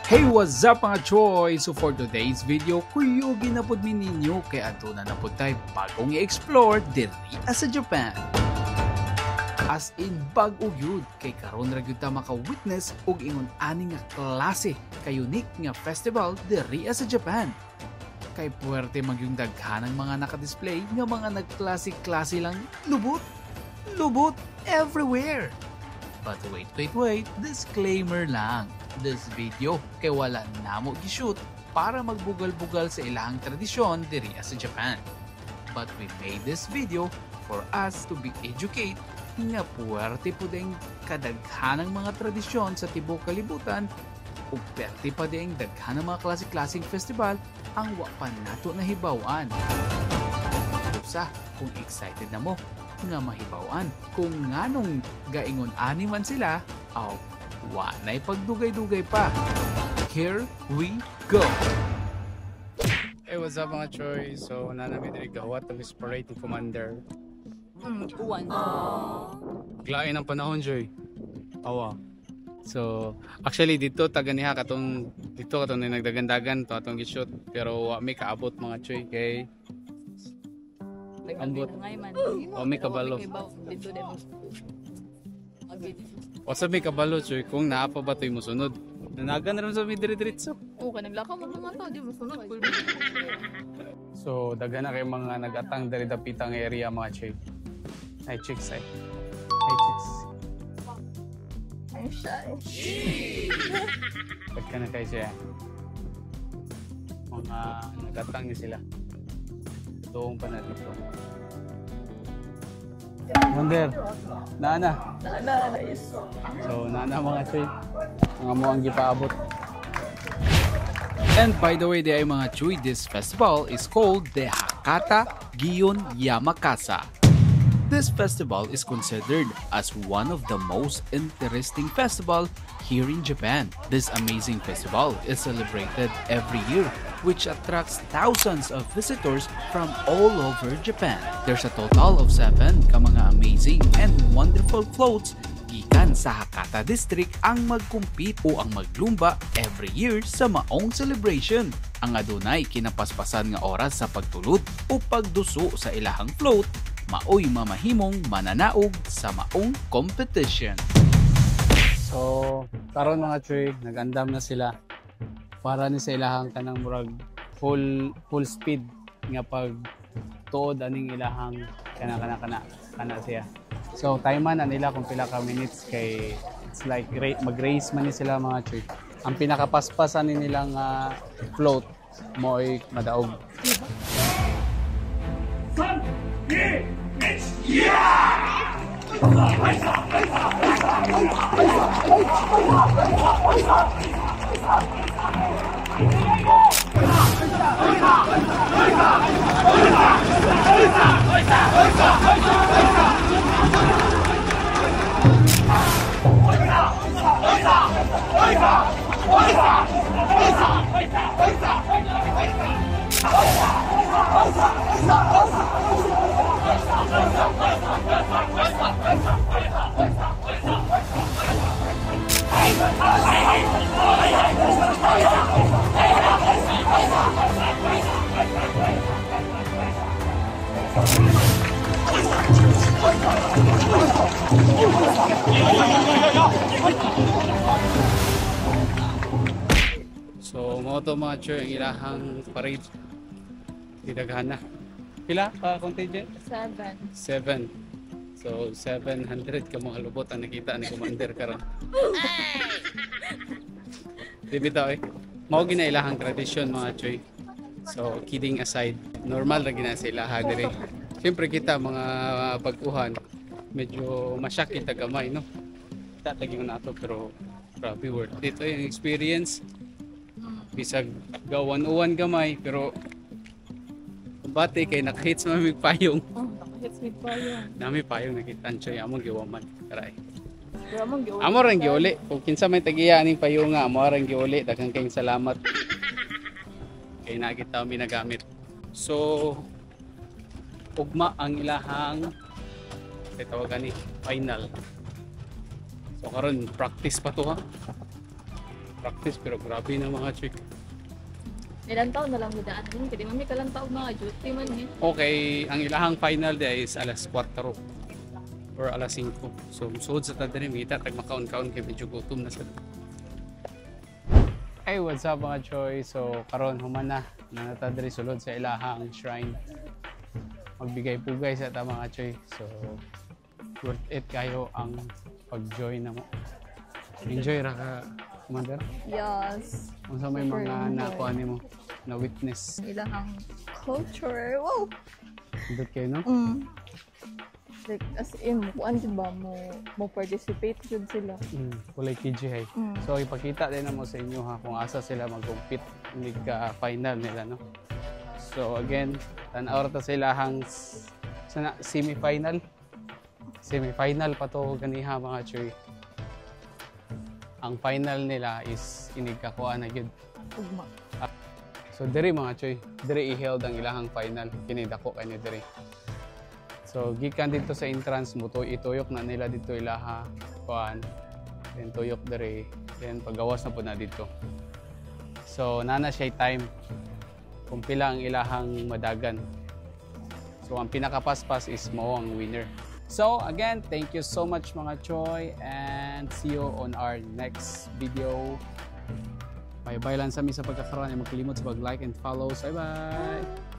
Hey, what's up mga choy? So for today's video, kuyugi na pod mi ninyo kay adto na pod tayo bagong i-explore diri sa Japan. As in bag-o gyud kay karon ra gyud ta maka-witness og ingon ani nga klase ka unique nga festival diri sa Japan. Kay puwerte magyung daghanang mga naka-display nga mga nagklase-klase lang lubot everywhere. But wait, disclaimer lang. This video kay wala namo gi-shoot para magbugal-bugal sa ilahang tradisyon diri sa Japan. But we made this video for us to be educate nga puwerte po ding kadaghanang mga tradisyon sa tibok kalibutan ug perti pa ding daghanang mga klase-klaseng festival ang wa pa nato nahibaw-an. Usa kung excited na mo nga mahibaw-an kung nganong gaingon ani man sila aw wanay pagdugay-dugay pa. Here we go! Hey, what's up mga choy? So, nanami diri gawat ang Inspirating Commander. Uwan. Glain ang panahon, Joy. Awa. So, actually dito taganiha katong nagdagandagan to atong gi-shoot pero wa may kaabot mga choy kay ambot. Wa may kabalo. Wasa may kabalo choy kung naa pa ba to'y musunod. Nanagan rin sa may diri-diritso. Oo, kanagla ka mo mga tao, di mo sunod. So, daghan na kay mga nagatang dari dapitang area mga choy. Hi chicks, hi. Hi chicks. I'm shy. Pagka na kayo siya. Mga nagatang niya sila. Tuong pa na dito. Wonder, nana. So, nana mga choy. Mga mo ang gipaabot. And by the way, ay mga choy, this festival is called the Hakata Gion Yamakasa. This festival is considered as one of the most interesting festival here in Japan. This amazing festival is celebrated every year, which attracts thousands of visitors from all over Japan. There's a total of 7 ka mga amazing and wonderful floats gikan sa Hakata District ang magkumpit o ang maglumba every year sa maong celebration. Ang adunay kinapaspasan nga oras sa pagtulod o pagduso sa ilahang float, maoy mamahimong mananaog sa maong competition. So, karon mga choy, nag-andam na sila para ni sa ilahang kanang murag full speed nga pag tuod aning ilahang kana siya. So, timean na nila kung pila ka minutes kay it's like mag-race man ni sila mga choy. Ang pinakapaspasan ni nilang float mo'y madaog. So, mo to mga choy ang ilahang parade. Didaghan na. Pila ka contingent? 7. So, 700 ka mga lubot ang nakita ni Commander karon. Di bitaw eh. Mao gina ilahang tradisyon mga choy. So, kidding aside, normal ra gina sa ilaha diri. Siyempre kita mga baguhan, medyo masyak kita gamay, no? Tatagin na ato pero grabe worth it. Yung experience, bisag gawan-uwan gamay pero bati kay nakahits mamig payong. Nakahits may payong. Nami payong nakitaan siya among giwaman. Karay. Giwaman. Amo rang giuli. Kung kinsa may tagiya ning payong nga amo rang giuli. Daghang kayong salamat. Kay nakita mi nagamit. So ugma ang ilahang tawagan ni final. So karon practice pa to ha. practice pero grabe na mga chick. Ilan taon na lang mo daan. Kasi mami kalang taon mga duty man eh. Okay, ang ilahang final day is alas 4 or alas 5. So suod sa tadari mita tag makaon-kaon kay medyo gutom na sa. Hey, what's up mga choy? So karon human na natadari sulod sa ilahang shrine. Magbigay pugay sa ta mga choy. So worth it kayo ang pag-join na mo. Enjoy ra ka, Commander. Yes. Kung sa may Super mga enjoy. nakuha nimo na witness. Ilang ang culture. Wow! Dito kayo, no? Like, as in, kuan diba mo participate yun sila. Kulay KG. So ipakita din mo sa inyo ha kung asa sila mag-compete hindi ka final nila, no? So again, tan-aw ta sila hang semi-final. Semi-final pa to ganiha mga choy. Ang final nila is inigkakuha na gyud. Ugma. So diri mga choy, diri i-held ang ilahang final. Kini dako kay ni diri. So gikan dito sa entrance mo to ituyok na nila dito ilaha kuan. Then tuyok diri, then pagawas na po na dito. So nana siya time kung pila ang ilahang madagan. So ang pinakapaspas is mo ang winner. So again, thank you so much mga choy and see you on our next video. Bye-bye lang sa mi sa pagkakaroon ay magkalimot sa pag-like and follow. Bye-bye!